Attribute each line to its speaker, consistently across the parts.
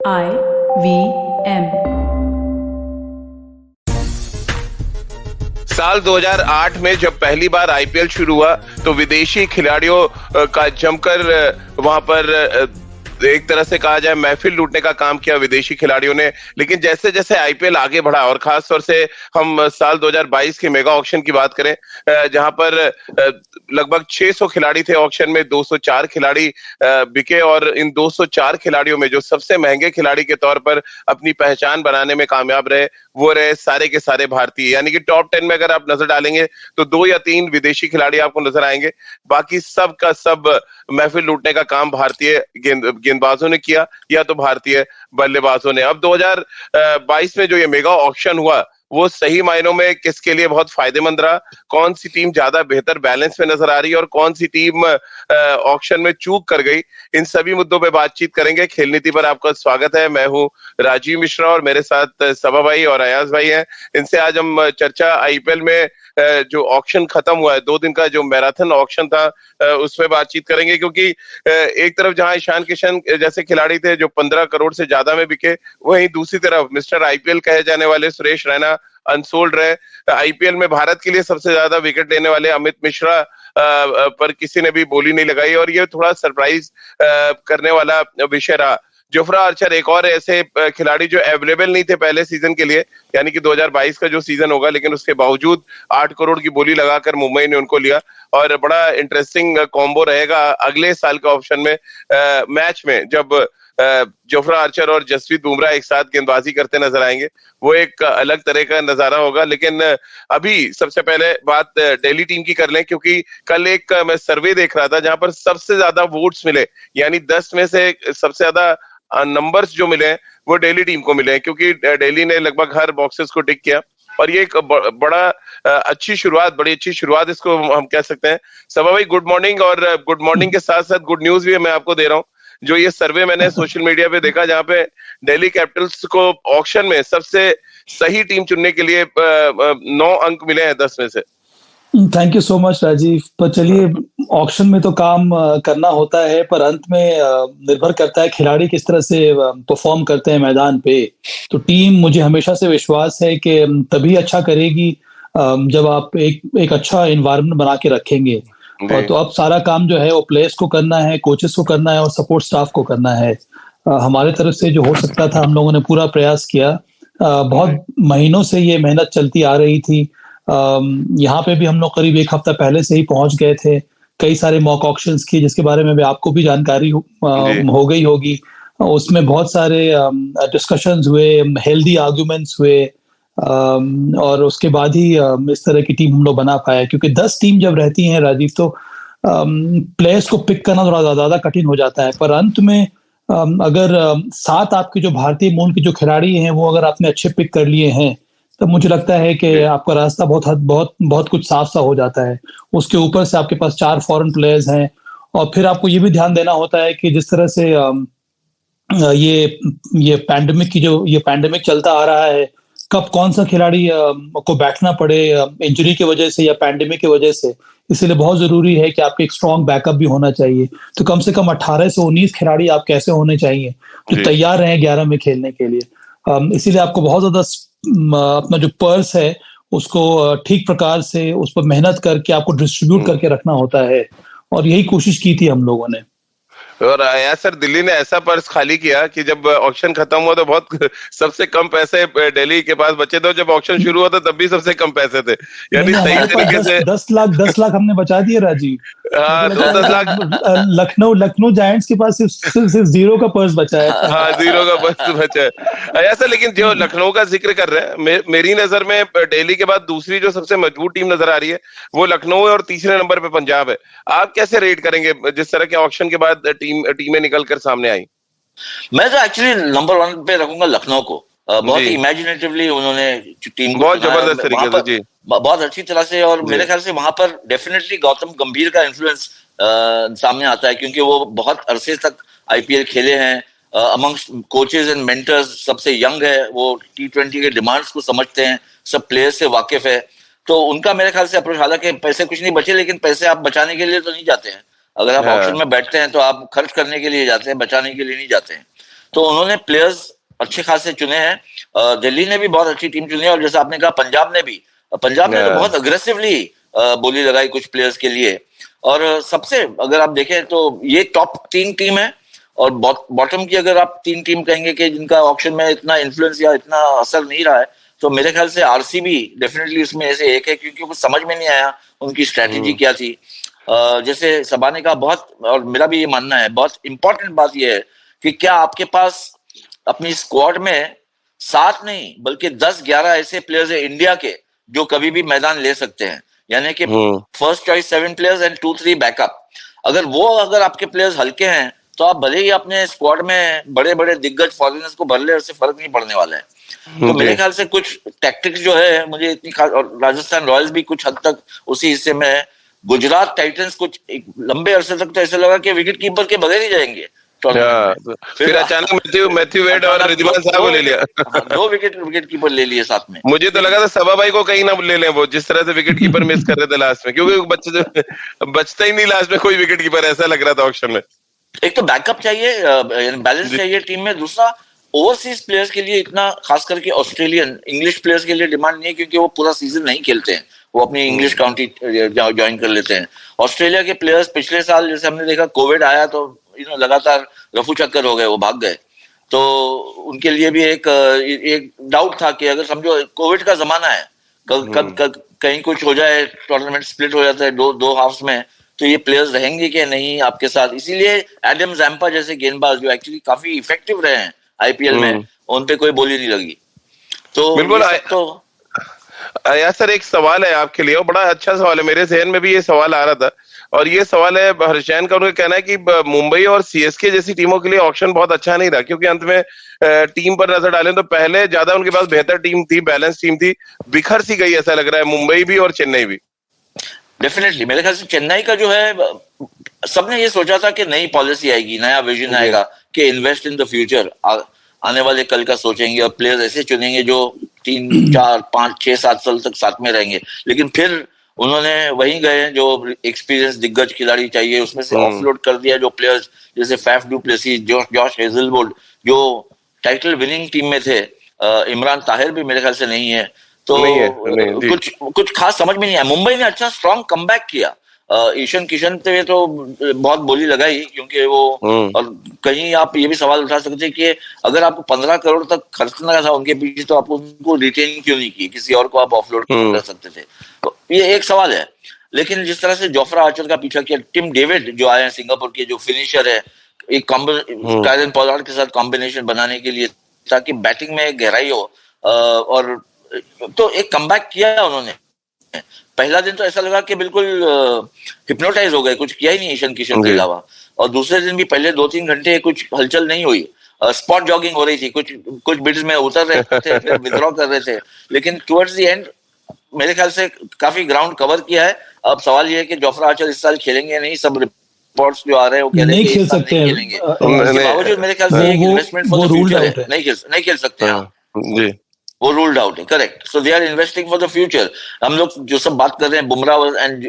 Speaker 1: IVM।
Speaker 2: साल 2008 में जब पहली बार आईपीएल शुरू हुआ तो विदेशी खिलाड़ियों का जमकर वहां पर एक तरह से कहा जाए महफिल लूटने का काम किया विदेशी खिलाड़ियों ने। लेकिन जैसे जैसे आईपीएल आगे बढ़ा और खास तौर से हम साल 2022 के मेगा ऑक्शन की बात करें, जहां पर लगभग 600 खिलाड़ी थे ऑक्शन में, 204 खिलाड़ी बिके और इन 204 खिलाड़ियों में जो सबसे महंगे खिलाड़ी के तौर पर अपनी पहचान बनाने में कामयाब रहे वो रहे सारे के सारे भारतीय। यानी कि टॉप 10 में अगर आप नजर डालेंगे तो 2 या 3 विदेशी खिलाड़ी आपको नजर आएंगे, बाकी सब का सब महफिल लूटने का काम भारतीय गेंदबाजों ने किया या तो भारतीय बल्लेबाजों ने। अब 2022 में जो ये मेगा ऑक्शन हुआ वो सही मायनों में किसके लिए बहुत फायदेमंद रहा, कौन सी टीम ज्यादा बेहतर बैलेंस में नजर आ रही है और कौन सी टीम ऑक्शन में चूक कर गई, इन सभी मुद्दों पे बातचीत करेंगे। खेल नीति पर आपका स्वागत है। मैं हूं राजीव मिश्रा और मेरे साथ सबा भाई और अयाज भाई हैं। इनसे आज हम चर्चा आईपीएल में जो ऑक्शन खत्म हुआ है, 2 दिन का जो मैराथन ऑक्शन था उसमें बातचीत करेंगे, क्योंकि एक तरफ जहां ईशान किशन जैसे खिलाड़ी थे जो 15 करोड़ से ज्यादा में बिके, वहीं दूसरी तरफ मिस्टर आईपीएल कहे जाने वाले सुरेश रैना अनसोल्ड रहे। आईपीएल में भारत के लिए सबसे ज्यादा विकेट लेने वाले अमित मिश्रा पर किसी ने भी बोली नहीं लगाई और ये थोड़ा सरप्राइज करने वाला विषय रहा। जोफ्रा आर्चर एक और ऐसे खिलाड़ी जो अवेलेबल नहीं थे पहले सीजन के लिए, यानी कि 2022 का जो सीजन होगा, लेकिन उसके बावजूद 8 करोड़ की बोली लगाकर मुंबई ने उनको लिया और बड़ा इंटरेस्टिंग कॉम्बो रहेगा अगले साल के ऑप्शन में मैच में जब जोफ्रा आर्चर और जसप्रीत बुमराह एक साथ गेंदबाजी करते नजर आएंगे। वो एक अलग तरह का नजारा होगा। लेकिन अभी सबसे पहले बात दिल्ली टीम की कर लें, क्योंकि कल एक मैं सर्वे देख रहा था जहां पर सबसे ज्यादा वोट्स मिले, यानी 10 में से सबसे ज्यादा नंबर्स जो मिले हैं वो दिल्ली टीम को मिले हैं, क्योंकि दिल्ली ने लगभग हर बॉक्सेस को टिक किया और ये एक बड़ा बड़ी अच्छी शुरुआत इसको हम कह सकते हैं। सबा भाई गुड मॉर्निंग, और गुड मॉर्निंग के साथ साथ गुड न्यूज भी मैं आपको दे रहा हूँ। जो ये सर्वे मैंने सोशल मीडिया पे देखा जहां पे दिल्ली कैपिटल्स को ऑक्शन में सबसे सही टीम चुनने के लिए 9 अंक मिले हैं 10 में से।
Speaker 3: Thank you so much Rajeev. पर चलिए, ऑक्शन में तो काम करना होता है, पर अंत में निर्भर करता है खिलाड़ी किस तरह से परफॉर्म करते हैं मैदान पे। तो टीम, मुझे हमेशा से विश्वास है कि तभी अच्छा करेगी जब आप एक अच्छा एनवायरनमेंट बना के रखेंगे। और तो अब सारा काम जो है वो प्लेयर्स को करना है, कोचेस को करना है और सपोर्ट स्टाफ को करना है। हमारे तरफ से जो हो सकता था हम लोगों ने पूरा प्रयास किया। बहुत महीनों से ये मेहनत चलती आ रही थी। यहाँ पे भी हम लोग करीब 1 हफ्ता पहले से ही पहुंच गए थे। कई सारे मॉक ऑक्शंस की, जिसके बारे में भी आपको भी जानकारी हो गई होगी। उसमें बहुत सारे डिस्कशंस हुए, हेल्दी आर्गुमेंट्स हुए, और उसके बाद ही इस तरह की टीम हम लोग बना पाए। क्योंकि 10 टीम जब रहती हैं राजीव, तो प्लेयर्स को पिक करना थोड़ा ज्यादा कठिन हो जाता है। पर अंत में अगर 7 आपके जो भारतीय मूल के जो खिलाड़ी हैं वो अगर आपने अच्छे पिक कर लिए हैं, तो मुझे लगता है कि आपका रास्ता बहुत कुछ साफ सा हो जाता है। उसके ऊपर से आपके पास 4 फॉरेन प्लेयर्स हैं और फिर आपको ये भी ध्यान देना होता है कि जिस तरह से ये पैंडेमिक चलता आ रहा है, कब कौन सा खिलाड़ी को बैठना पड़े इंजरी की वजह से या पैंडेमिक की वजह से। इसीलिए बहुत जरूरी है कि आपके एक स्ट्रॉन्ग बैकअप भी होना चाहिए। तो कम से कम 18 से 19 खिलाड़ी आप कैसे होने चाहिए जो तैयार रहे 11 में खेलने के लिए। इसीलिए आपको बहुत ज्यादा अपना जो पर्स है उसको ठीक प्रकार से उस पर मेहनत करके आपको डिस्ट्रीब्यूट करके रखना होता है, और यही कोशिश की थी हम लोगों ने।
Speaker 2: और यार सर, दिल्ली ने ऐसा पर्स खाली किया कि जब ऑक्शन खत्म हुआ तो बहुत सबसे कम पैसे दिल्ली के पास बचे थे। जब ऑक्शन शुरू हुआ था तब भी सबसे कम पैसे थे, यानी सही तरीके से
Speaker 3: 10 लाख हमने बचा दिए राजीव।
Speaker 2: हाँ, 10 लाख।
Speaker 3: लखनऊ जायंट्स के पास सिर्फ 0 का पर्स बचा है।
Speaker 2: हाँ, 0 का पर्स बचा है ऐसा। लेकिन जो लखनऊ का जिक्र कर रहे हैं, मेरी नजर में दिल्ली के बाद दूसरी जो सबसे मजबूत टीम नजर आ रही है वो लखनऊ है और तीसरे नंबर पे पंजाब है। आप कैसे रेट करेंगे जिस तरह के ऑक्शन के बाद टीमें निकल कर सामने आई?
Speaker 4: मैं तो एक्चुअली नंबर 1 पे रखूंगा लखनऊ को। बहुत ही इमेजिनेटिवली उन्होंने टीम को
Speaker 2: बहुत जबरदस्त तरीके से, जी,
Speaker 4: बहुत अच्छी तरह से। और मेरे ख्याल से वहां पर डेफिनेटली गौतम गंभीर का इन्फ्लुएंस सामने आता है, क्योंकि वो बहुत अरसे तक आईपीएल खेले हैं। अमंग्स्ट कोचेज एंड मेंटर्स सबसे यंग है, वो T20 के डिमांड्स को समझते हैं, सब प्लेयर्स से वाकिफ है। तो उनका मेरे ख्याल से अप्रोच, हालांकि पैसे कुछ नहीं बचे, लेकिन पैसे आप बचाने के लिए तो नहीं जाते हैं। अगर आप ऑप्शन में बैठते हैं तो आप खर्च करने के लिए जाते हैं, बचाने के लिए नहीं जाते हैं। तो उन्होंने प्लेयर्स अच्छे खासे चुने हैं। दिल्ली ने भी बहुत अच्छी टीम चुनी है, और जैसे आपने कहा पंजाब ने तो बहुत अग्रेसिवली बोली लगाई कुछ प्लेयर्स के लिए। और सबसे अगर आप देखें तो ये टॉप 3 टीम है, और बॉटम की अगर आप 3 टीम कहेंगे कि जिनका ऑक्शन में इतना इन्फ्लुएंस या इतना असर नहीं रहा है, तो मेरे ख्याल से आरसीबी डेफिनेटली उसमें ऐसे एक है, क्योंकि कुछ समझ में नहीं आया उनकी स्ट्रैटेजी क्या थी। जैसे सबा ने कहा, बहुत, और मेरा भी ये मानना है, बहुत इंपॉर्टेंट बात यह है कि क्या आपके पास अपनी स्क्वाड में 7 नहीं बल्कि 10-11 ऐसे प्लेयर्स है इंडिया के जो कभी भी मैदान ले सकते हैं, यानी कि first choice 7 players and 2-3 backup. अगर आपके प्लेयर्स हल्के हैं तो आप भले ही अपने स्क्वाड में बड़े बड़े दिग्गज फॉरेनर्स को भर ले, उससे फर्क नहीं पड़ने वाला है। तो मेरे ख्याल से कुछ टैक्टिक्स जो है मुझे इतनी खास, और राजस्थान रॉयल्स भी कुछ हद तक उसी हिस्से में है। गुजरात टाइटंस कुछ एक लंबे अरसे तक तो ऐसा लगा कि विकेट कीपर के बगैर ही जाएंगे,
Speaker 2: फिर अचानक मैथ्यू वेड और रिजवान साहब को ले लिया।
Speaker 4: 2 विकेट कीपर ले लिए साथ में।
Speaker 2: मुझे तो लगा था सबा भाई को कहीं ना ले लें, वो जिस तरह से विकेट कीपर मिस कर रहे थे लास्ट में, क्योंकि बचता ही नहीं लास्ट में कोई विकेट कीपर, ऐसा लग रहा था ऑक्शन में।
Speaker 4: एक तो बैकअप चाहिए, बैलेंस चाहिए टीम में। दूसरा, ओवरसीज प्लेयर्स के लिए इतना, खास करके ऑस्ट्रेलियन इंग्लिश प्लेयर्स के लिए डिमांड नहीं है, क्योंकि वो पूरा सीजन नहीं खेलते हैं, वो अपनी इंग्लिश काउंटी ज्वाइन कर लेते हैं। ऑस्ट्रेलिया के प्लेयर्स पिछले साल जैसे हमने देखा, कोविड आया तो लगातार रफू चक्कर हो गए, वो भाग गए। तो उनके लिए भी एक डाउट था कि अगर समझो कोविड का जमाना है, कहीं कुछ हो जाए, टूर्नामेंट स्प्लिट हो जाता है दो हाफ्स में, तो ये प्लेयर्स रहेंगे कि नहीं आपके साथ। इसीलिए एडम जैम्पा जैसे गेंदबाज जो एक्चुअली काफी इफेक्टिव रहे हैं आईपीएल में, उन पे कोई बोली नहीं लगी। तो
Speaker 2: बिल्कुल। यार सर, एक सवाल है आपके लिए, बड़ा अच्छा सवाल है, मेरे जहन में भी ये सवाल आ रहा था, और ये सवाल है हर्षैन का। उनका कहना है कि मुंबई और सीएसके जैसी टीमों के लिए ऑक्शन बहुत अच्छा नहीं रहा, क्योंकि अंत में टीम पर नजर डालें तो पहले ज्यादा उनके पास बेहतर टीम थी, बैलेंस टीम थी, बिखर सी गई ऐसा लग रहा है, मुंबई भी और चेन्नई भी।
Speaker 4: डेफिनेटली मेरे ख्याल से चेन्नई का जो है, सबने ये सोचा था कि नई पॉलिसी आएगी, नया विजन आएगा कि इन्वेस्ट इन द फ्यूचर, आने वाले कल का सोचेंगे और प्लेयर्स ऐसे चुनेंगे जो 3, 4, 5, 6, 7 साल तक साथ में रहेंगे। लेकिन फिर उन्होंने वहीं गए जो एक्सपीरियंस दिग्गज खिलाड़ी चाहिए, उसमें से ऑफलोड कर दिया जो प्लेयर्स जैसे Faf du Plessis, Josh Hazlewood जो टाइटल विनिंग टीम में थे, इमरान ताहिर भी मेरे ख्याल से नहीं है। तो नहीं, कुछ खास समझ में नहीं आया। मुंबई ने अच्छा स्ट्रॉन्ग कमबैक किया, ईशान किशन पे तो बहुत बोली लगाई, क्योंकि वो, और कहीं आप ये भी सवाल उठा सकते हैं कि अगर आपको 15 करोड़ तक खर्चना था उनके पीछे, तो आप उनको रिटेन क्यों नहीं किए, किसी और को आप ऑफलोड कर सकते थे। तो ये एक सवाल है। लेकिन जिस तरह से जोफ्रा आर्चर का पीछा किया, टिम डेविड जो आए हैं सिंगापुर के, जो फिनिशर है, एक टायरन पोलार्ड के साथ कॉम्बिनेशन बनाने के लिए, ताकि बैटिंग में गहराई हो, और तो एक कमबैक किया उन्होंने। पहला दिन तो ऐसा लगा कि बिल्कुल हिप्नोटाइज हो गए, कुछ किया ही नहीं ईशान किशन के अलावा। और दूसरे दिन भी पहले 2-3 घंटे कुछ हलचल नहीं हुई, स्पॉट जॉगिंग हो रही थी, कुछ बिट्स में उतर रहे थे, फिर विथड्रॉ कर रहे थे। लेकिन टुवर्ड्स द एंड मेरे ख्याल से काफी ग्राउंड कवर किया है। अब सवाल ये है कि जोफ्रा आर्चर इस साल खेलेंगे या नहीं। सब रिपोर्ट्स जो आ रहे हैं वो कह रहे हैं कि इस साल नहीं खेलेंगे। इसके बावजूद मेरे ख्याल से इन्वेस्टमेंट फॉर द फ्यूचर है, नहीं खेल सकते हैं, वो रूल्ड आउट है। Correct. So they are investing for the future. हम लोग जो सब बात कर रहे हैं बुमराह एंड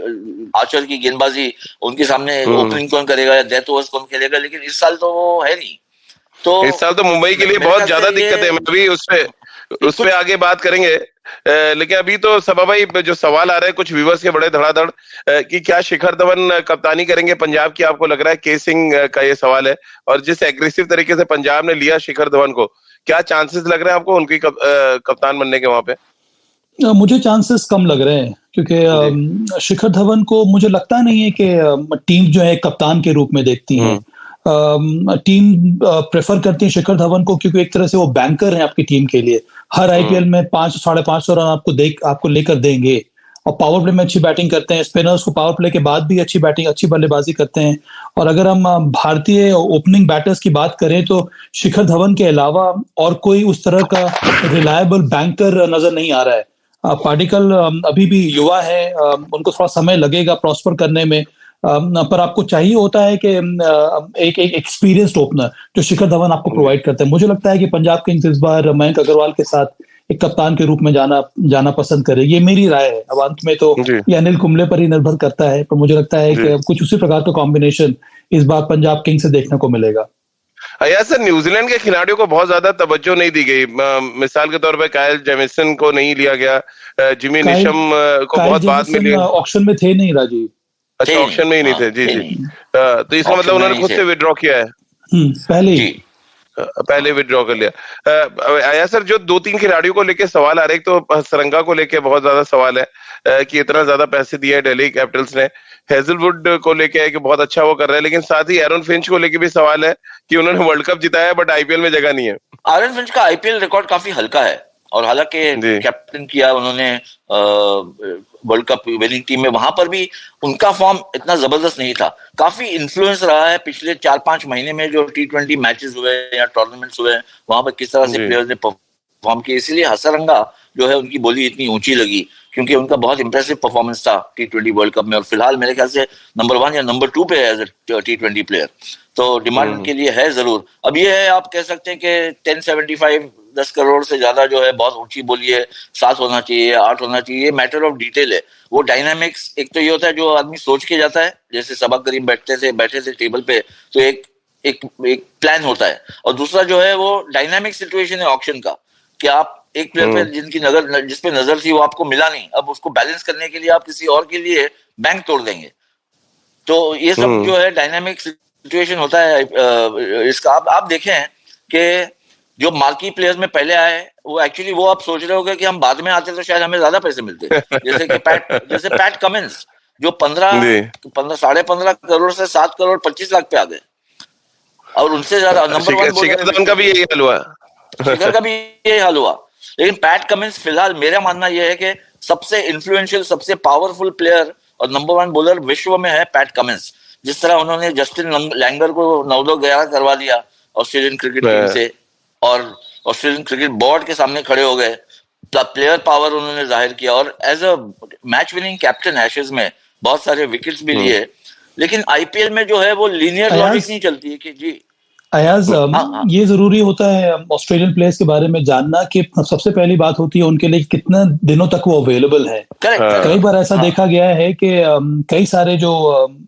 Speaker 4: आर्चर की गेंदबाजी, उनके सामने ओपनिंग कौन करेगा या डेथ ओवर्स कौन खेलेगा, लेकिन इस साल तो वो है नहीं। तो
Speaker 2: इस साल तो मुंबई के लिए बहुत ज्यादा दिक्कत है। मैं भी उस पे आगे बात करेंगे, लेकिन अभी तो सबा भाई जो सवाल आ रहे हैं कुछ व्यूअर्स के बड़े धड़ाधड़, कि क्या शिखर धवन कप्तानी करेंगे पंजाब की, आपको लग रहा है? के सिंह का ये सवाल है। और जिस एग्रेसिव तरीके से पंजाब ने लिया शिखर धवन को, क्या चांसेस लग रहे हैं आपको उनकी कप्तान बनने के वहां पे?
Speaker 3: मुझे चांसेस कम लग रहे हैं, क्योंकि शिखर धवन को मुझे लगता नहीं है कि टीम जो है कप्तान के रूप में देखती है। टीम प्रेफर करती है शिखर धवन को, क्योंकि एक तरह से वो बैंकर है आपकी टीम के लिए। हर आईपीएल में 500-550 रन आपको लेकर देंगे, और पावर प्ले में अच्छी बैटिंग करते हैं। स्पिनर्स को पावर प्ले के बाद भी अच्छी बैटिंग, अच्छी बल्लेबाजी करते हैं। और अगर हम भारतीय ओपनिंग बैटर्स की बात करें तो शिखर धवन के अलावा और कोई उस तरह का रिलायबल बैंकर नजर नहीं आ रहा है। पार्टिकल अभी भी युवा है, उनको थोड़ा समय लगेगा प्रॉस्पर करने में, पर आपको चाहिए होता है कि एक एक्सपीरियंस्ड ओपनर जो शिखर धवन आपको प्रोवाइड करता है। मुझे लगता है कि पंजाब किंग्स इस बार मयंक अग्रवाल के साथ एक कप्तान के रूप में जाना पसंद करे। ये मेरी राय है। अब अंत में तो ये अनिल कुंबले पर ही निर्भर करता है, पर मुझे लगता है कि कुछ उसी प्रकार का कॉम्बिनेशन इस बार पंजाब किंग्स से देखने को मिलेगा।
Speaker 2: यार सर, न्यूजीलैंड के खिलाड़ियों को बहुत ज्यादा तवज्जो नहीं दी गई। मिसाल के तौर पे काइल जेमिसन को नहीं लिया गया, जिमी निशम को बहुत बाद में लिया।
Speaker 3: ऑक्शन में थे नहीं राजीव।
Speaker 2: अच्छा, ऑक्शन में ही नहीं थे। जी जी। तो इसका मतलब उन्होंने खुद से विड्रॉ किया है। पहले विड्रॉ कर लिया। आया सर, जो 2-3 खिलाड़ियों को लेके सवाल आ रहे हैं, तो सरंगा को लेके बहुत ज्यादा सवाल है कि इतना ज्यादा पैसे दिए हैं दिल्ली कैपिटल्स ने। हेजलवुड को लेके है कि बहुत अच्छा वो कर रहा है, लेकिन साथ ही एरन फिंच को लेके भी सवाल है कि उन्होंने वर्ल्ड कप जिताया है बट आईपीएल में जगह नहीं है।
Speaker 4: एरन फिंच का आईपीएल रिकॉर्ड काफी हल्का है, और हालांकि कैप्टन किया उन्होंने वर्ल्ड कप विनिंग टीम में, वहां पर भी उनका फॉर्म इतना जबरदस्त नहीं था। काफी इन्फ्लुएंस रहा है पिछले 4-5 महीने में जो T20 मैचेस हुए या टूर्नामेंट्स हुए, वहां पर किस तरह से प्लेयर्स ने परफॉर्म किया। इसीलिए हसरंगा जो है उनकी बोली इतनी ऊंची लगी, क्योंकि उनका बहुत इंप्रेसिव परफॉर्मेंस था T20 वर्ल्ड कप में, और फिलहाल मेरे ख्याल से नंबर 1 या नंबर 2 पे है एज ए T20 प्लेयर। तो डिमांड उनके लिए है जरूर। अब ये है, आप कह सकते हैं कि 10 करोड़ से ज्यादा जो है बहुत ऊंची बोली है, 7 होना चाहिए, 8 होना चाहिए, मैटर ऑफ डिटेल है। वो डायनामिक्स, एक तो ये होता है जो आदमी सोच के जाता है, जैसे सबा करीम बैठे थे टेबल पे, तो एक प्लान होता है, और दूसरा जो है वो डायनामिक सिचुएशन है ऑक्शन का, कि आप एक प्लेयर पे जिस पे नजर थी वो आपको मिला नहीं, अब उसको बैलेंस करने के लिए आप किसी और के लिए बैंक तोड़ देंगे। तो ये सब जो है डायनामिक सिचुएशन होता है इसका। आप देखें कि जो मार्की प्लेयर्स में पहले आए, वो एक्चुअली वो आप सोच रहे होगे कि हम बाद में आते तो शायद हमें ज्यादा पैसे मिलते, जैसे पैट कमिंस जो 15.5 करोड़ से 7 करोड़ 25 लाख पे आ गए, और उनसे ज्यादा नंबर 1
Speaker 2: शिखर का भी यही
Speaker 4: हाल हुआ। लेकिन पैट कमिंस फिलहाल मेरा मानना यह है कि सबसे इन्फ्लुएंशियल, सबसे पावरफुल प्लेयर और नंबर 1 बॉलर विश्व में है पैट कमिंस। जिस तरह उन्होंने जस्टिन लैंगर को 9-11 करवा दिया ऑस्ट्रेलियन क्रिकेट टीम से, और ऑस्ट्रेलियन क्रिकेट बोर्ड के सामने खड़े हो गए, प्लेयर पावर उन्होंने जाहिर किया, और as a match winning captain Ashes में बहुत सारे विकेट्स भी लिए। लेकिन आईपीएल में जो है वो लीनियर लॉजिक नहीं चलती है कि जी
Speaker 3: अयाज, ये जरूरी होता है ऑस्ट्रेलियन प्लेयर्स के बारे में जानना कि सबसे पहली बात होती है उनके लिए कितने दिनों तक वो अवेलेबल है। कई बार ऐसा देखा गया है कि कई सारे जो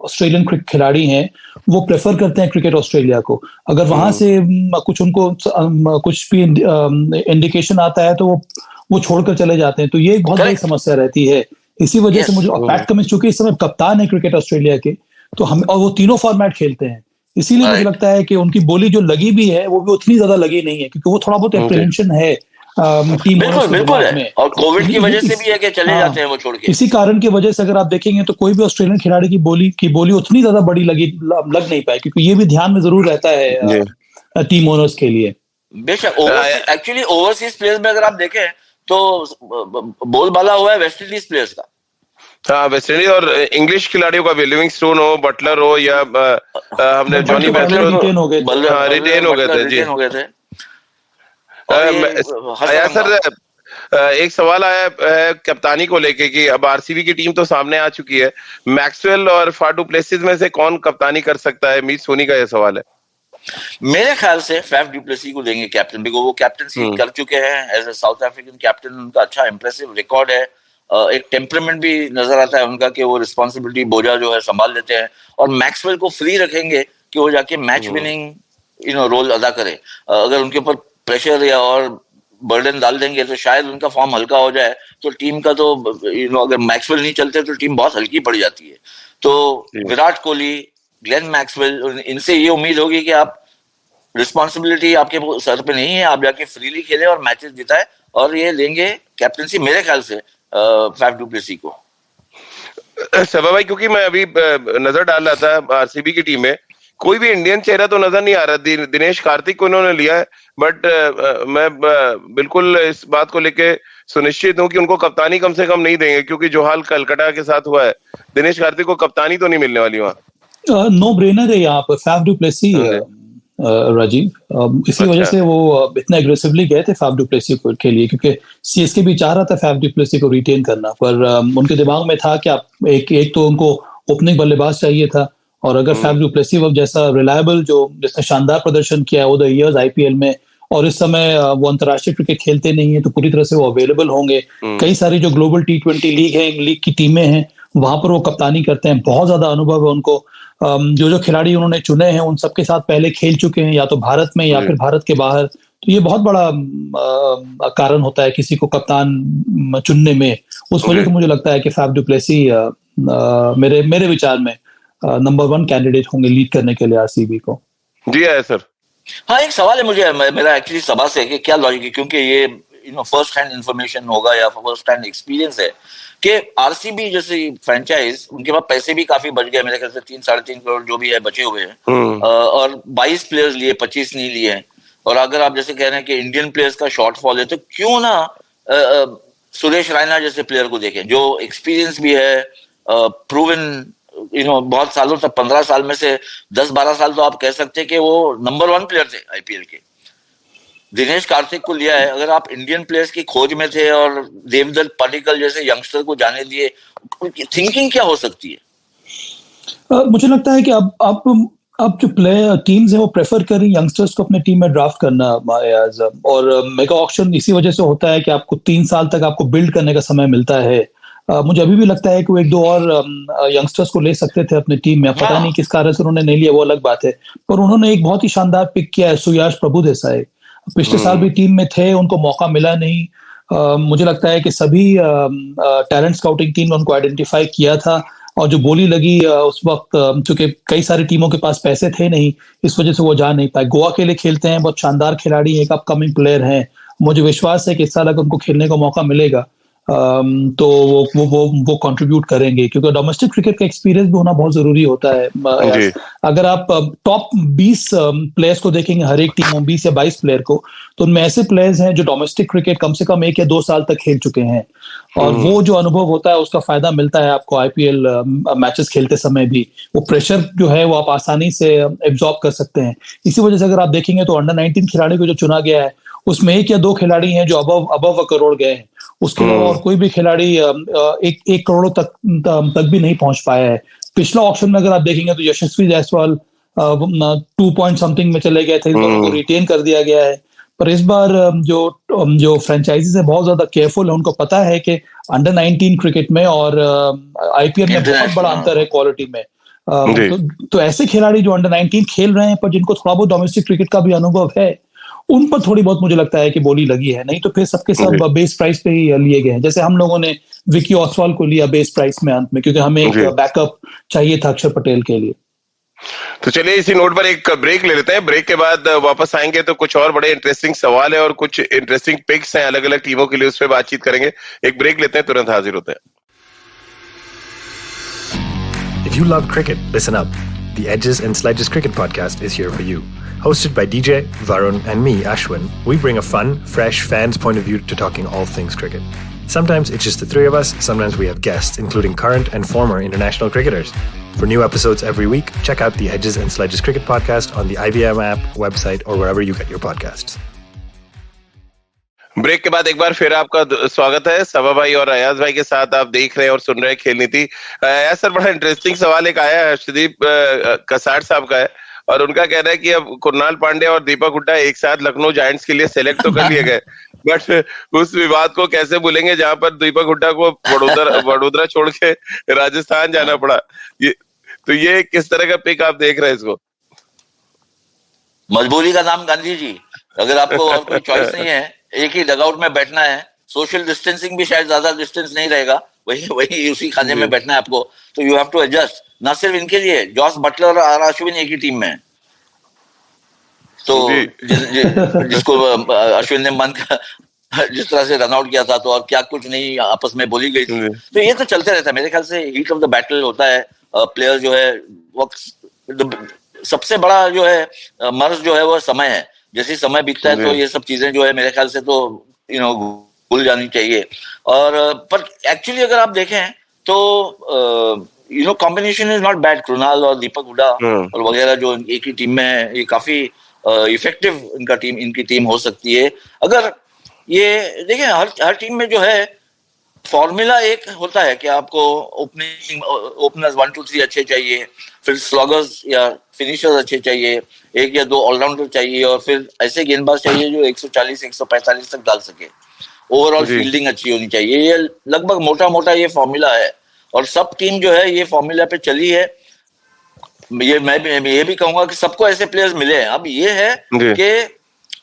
Speaker 3: ऑस्ट्रेलियन खिलाड़ी हैं वो प्रेफर करते हैं क्रिकेट ऑस्ट्रेलिया को। अगर वहां से कुछ उनको कुछ भी इंडिकेशन आता है तो वो छोड़कर चले जाते हैं, तो ये एक बहुत बड़ी समस्या रहती है। इसी वजह से मुझे पैट कमिंस चूंकि इस समय कप्तान है क्रिकेट ऑस्ट्रेलिया के, तो हम, और वो तीनों फॉर्मेट खेलते हैं, इसीलिए मुझे लगता है कि उनकी बोली जो लगी भी है वो भी उतनी ज्यादा लगी नहीं है, क्योंकि वो थोड़ा बहुत एप्रीहेंशन है टीम
Speaker 4: बिल्कुल है, और कोविड की वजह से भी है कि चले जाते हैं वो छोड़ के।
Speaker 3: इसी कारण की वजह से अगर आप देखेंगे तो कोई भी ऑस्ट्रेलियन खिलाड़ी की बोली उतनी ज्यादा बड़ी लग नहीं पाई, क्योंकि ये भी ध्यान में जरूर रहता है टीम ओनर्स के लिए।
Speaker 4: बेशक एक्चुअली ओवरसीज प्लेयर्स में अगर आप देखें तो बोलबाला हुआ है वेस्ट इंडीज प्लेयर्स का।
Speaker 2: हाँ, वेस्ट इंडीज और इंग्लिश खिलाड़ियों का भी, लिविंगस्टोन हो, बटलर हो, या हमने जॉनी बेस्टो रिटेन हो गए थे। आया सर, एक सवाल आया है कप्तानी को लेके कि अब आरसीबी की टीम तो सामने आ चुकी है, मैक्सवेल और फाफ डु प्लेसिस में से कौन कप्तानी कर सकता है? मीत सोनी का यह सवाल है।
Speaker 4: मेरे ख्याल से फाफ डु प्लेसिस को देंगे कैप्टन, बिकॉज़ वो कैप्टनसी कर चुके हैं as a South African captain, उनका अच्छा इंप्रेसिव रिकॉर्ड है, एक टेम्परामेंट भी नजर आता है उनका कि वो रिस्पॉन्सिबिलिटी बोझा जो है संभाल लेते हैं, और मैक्सवेल को फ्री रखेंगे कि वो जाके मैच विनिंग रोल अदा करे। अगर उनके ऊपर प्रेशर या और बर्डन डाल देंगे तो शायद उनका फॉर्म हल्का हो जाए, तो टीम का तो अगर मैक्सवेल नहीं चलते तो टीम बहुत हल्की पड़ जाती है। तो विराट कोहली, ग्लेन मैक्सवेल, इनसे ये उम्मीद होगी कि आप रिस्पॉन्सिबिलिटी आपके सर पे नहीं है, आप जाके फ्रीली खेले और मैचेस जिताए, और ये लेंगे कैप्टनसी मेरे ख्याल से फाफ डु प्लेसिस को।
Speaker 2: सबा भाई, क्योंकि मैं अभी नजर डाल रहा था आरसीबी की टीम में, कोई भी इंडियन चेहरा तो नजर नहीं आ रहा। दिनेश कार्तिक को इन्होंने लिया है, बट मैं बिल्कुल इस बात को लेके सुनिश्चित हूं कि उनको कप्तानी कम से कम नहीं देंगे, क्योंकि जो हाल कलकत्ता के साथ हुआ है, दिनेश कार्तिक को कप्तानी तो नहीं मिलने वाली वहां।
Speaker 3: नो ब्रेनर है यहाँ पर फाफ डु प्लेसिस राजीव, इसी वजह से वो इतना एग्रेसिवली गए थे फाफ डु प्लेसिस के लिए, क्योंकि सीएसके भी चाह रहा था फाफ डु प्लेसिस को रिटेन करना, पर उनके दिमाग में था कि आप एक तो उनको ओपनिंग बल्लेबाज चाहिए था, और अगर फाफ डु प्लेसिस जैसा रिलायबल जिसने शानदार प्रदर्शन किया ओवर द इयर्स आईपीएल में, और इस समय वो अंतर्राष्ट्रीय क्रिकेट खेलते नहीं है, तो पूरी तरह से वो अवेलेबल होंगे। कई सारी जो ग्लोबल T20 लीग की टीमें हैं वहां पर वो कप्तानी करते हैं, बहुत ज्यादा अनुभव है उनको। जो जो खिलाड़ी उन्होंने चुने हैं उन सबके साथ पहले खेल चुके हैं, या तो भारत में या फिर भारत के बाहर। तो ये बहुत बड़ा कारण होता है किसी को कप्तान चुनने में। उस वजह से मुझे लगता है कि फैफ डु प्लेसी मेरे विचार में नंबर 1 कैंडिडेट होंगे लीड करने के लिए आरसीबी को।
Speaker 2: जी है सर।
Speaker 4: हाँ, एक सवाल है मुझे, मेरा एक्चुअली सभा से कि क्या लॉजिक है, क्योंकि ये फर्स्ट हैंड इंफॉर्मेशन होगा या फर्स्ट हैंड एक्सपीरियंस है कि आरसीबी जैसी फ्रेंचाइज, उनके पास पैसे भी काफी बच गए, मेरे ख्याल से 3-3.5 करोड़ जो भी है बचे हुए हैं, और 22 प्लेयर्स लिए, 25 नहीं लिए हैं। और अगर आप जैसे कह रहे हैं कि इंडियन प्लेयर्स का शॉर्टफॉल है, तो क्यों ना सुरेश रैना जैसे प्लेयर को देखें जो एक्सपीरियंस भी है, प्रूवन बहुत सालों तक, 15 साल में से 10-12 साल तो आप कह सकते हैं कि वो नंबर 1 प्लेयर थे आईपीएल के। दिनेश कार्तिक को लिया है, अगर आप इंडियन प्लेयर्स की खोज में थे और देवदत्त पडिक्कल जैसे यंगस्टर को जाने दिए, थिंकिंग क्या हो सकती है?
Speaker 3: मुझे लगता है कि अब जो प्लेयर टीम्स हैं वो प्रेफर कर रही यंगस्टर्स को अपने टीम में ड्राफ्ट करना, और मेगा ऑक्शन इसी वजह से होता है कि आपको 3 साल तक आपको बिल्ड करने का समय मिलता है। मुझे अभी भी लगता है कि वो 1-2 और यंगस्टर्स को ले सकते थे अपनी टीम में, पता नहीं किस कारण से उन्होंने नहीं लिया, वो अलग बात है। पर उन्होंने एक बहुत ही शानदार पिक किया है, सुयाश प्रभुदेसाई। पिछले साल भी टीम में थे, उनको मौका मिला नहीं। मुझे लगता है कि सभी टैलेंट स्काउटिंग टीम ने उनको आइडेंटिफाई किया था, और जो बोली लगी उस वक्त, चूंकि कई सारी टीमों के पास पैसे थे नहीं, इस वजह से वो जा नहीं पाए। गोवा के लिए खेलते हैं, बहुत शानदार खिलाड़ी, एक अपकमिंग प्लेयर हैं। मुझे विश्वास है कि इस साल अगर उनको खेलने का मौका मिलेगा तो वो कंट्रीब्यूट करेंगे, क्योंकि डोमेस्टिक क्रिकेट का एक्सपीरियंस भी होना बहुत जरूरी होता है। अगर आप टॉप 20 प्लेयर्स को देखेंगे, हर एक टीम 20 या 22 प्लेयर को, तो उनमें ऐसे प्लेयर्स हैं जो डोमेस्टिक क्रिकेट कम से कम 1 या 2 साल तक खेल चुके हैं, और वो जो अनुभव होता है उसका फायदा मिलता है आपको आईपीएल मैचेस खेलते समय भी। वो प्रेशर जो है वो आप आसानी से एब्जॉर्ब कर सकते हैं। इसी वजह से अगर आप देखेंगे तो अंडर 19 खिलाड़ी को जो चुना गया है उसमें 1 या 2 खिलाड़ी हैं जो अबव 1 करोड़ गए हैं। उसके अलावा और कोई भी खिलाड़ी 1 करोड़ तक भी नहीं पहुंच पाया है। पिछला ऑक्शन में अगर आप देखेंगे तो यशस्वी जायसवाल 2 पॉइंट समथिंग में चले गए थे, तो उनको रिटेन कर दिया गया है। पर इस बार जो फ्रेंचाइजीज है बहुत ज्यादा केयरफुल है, उनको पता है कि अंडर 19 क्रिकेट में और आईपीएल में बहुत बड़ा अंतर है क्वालिटी में। तो ऐसे खिलाड़ी जो अंडर 19 खेल रहे हैं पर जिनको थोड़ा बहुत डोमेस्टिक क्रिकेट का भी अनुभव है, उन पर थोड़ी बहुत मुझे लगता है कि बोली लगी है। नहीं तो फिर सबके सब बेस प्राइस पे ही लिए गए हैं, जैसे हम लोगों ने विकी ऑसवाल को लिया बेस प्राइस में अंत में, क्योंकि हमें एक बैकअप चाहिए था अक्षर पटेल के लिए।
Speaker 2: तो चलिए इसी नोट पर एक ब्रेक ले लेते हैं। ब्रेक के बाद वापस आएंगे तो कुछ और बड़े इंटरेस्टिंग सवाल है और कुछ इंटरेस्टिंग पिक्स हैं अलग अलग टीमों के लिए, उस पर बातचीत करेंगे। एक ब्रेक लेते हैं, तुरंत हाजिर होते हैं।
Speaker 1: If you love cricket, listen up. The Edges and Sledges Cricket Podcast is here for you. Hosted by DJ, Varun and me, Ashwin, we bring a fun, fresh fan's point of view to talking all things cricket. Sometimes it's just the three of us, sometimes we have guests, including current and former international cricketers. For new episodes every week, check out the Edges and Sledges Cricket Podcast on the IVM app, website, or wherever you get your podcasts.
Speaker 2: Break के बाद एक बार फिर आपका स्वागत है। सबा भाई और अयाज भाई के साथ आप देख रहे हैं और सुन रहे हैं खेल नीति। अयाज सर, बड़ा इंटरेस्टिंग सवाल एक आया है, हर्षदीप कसाट साहब का है, और उनका कहना है कि अब कुणाल पांड्या और दीपक हुड्डा एक साथ लखनऊ जायंट्स के लिए सेलेक्ट तो कर लिए गए, बट उस विवाद को कैसे भूलेंगे जहां पर दीपक हुड्डा को वडोदरा छोड़ के राजस्थान जाना पड़ा। ये किस तरह का पिक आप देख रहे हैं इसको?
Speaker 4: मजबूरी का नाम गांधी जी। अगर आपको और कोई चॉइस नहीं है, एक ही डगआउट में बैठना है, सोशल डिस्टेंसिंग भी शायद ज्यादा डिस्टेंस नहीं रहेगा, वही उसी खाने में बैठना है आपको, तो यू हैव टू एडजस्ट। ना सिर्फ इनके लिए, जॉस बटलर और आर अश्विन एक ही टीम में है, तो जिसको अश्विन ने मन का जिस तरह से रन आउट किया था, तो और क्या कुछ नहीं आपस में बोली गई थी, तो ये तो चलते रहता है। मेरे ख्याल से हीट ऑफ द बैटल होता है, प्लेयर जो है सबसे बड़ा जो है मर्ज जो है वो समय है। जैसे समय बीतता है तो ये सब चीजें जो है मेरे ख्याल से तो भूल जानी चाहिए। और पर एक्चुअली अगर आप देखें तो combination is not bad. Krunal और दीपक हुड्डा और वगैरह जो एक ही टीम में है, ये काफी इफेक्टिव इनकी टीम हो सकती है। अगर ये देखें, हर टीम में जो है फॉर्मूला एक होता है कि आपको ओपनर्स 1, 2, 3 अच्छे चाहिए, फिर स्लॉगर्स या फिनिशर्स अच्छे चाहिए, 1 या 2 ऑलराउंडर चाहिए, और फिर ऐसे गेंदबाज चाहिए जो 140, 145 तक डाल सके। ओवरऑल फील्डिंग अच्छी होनी चाहिए। ये लगभग मोटा मोटा ये फॉर्मूला है, और सब टीम जो है ये फॉर्मूला पे चली है। मैं ये भी कहूंगा कि सबको ऐसे प्लेयर्स मिले हैं। अब ये है कि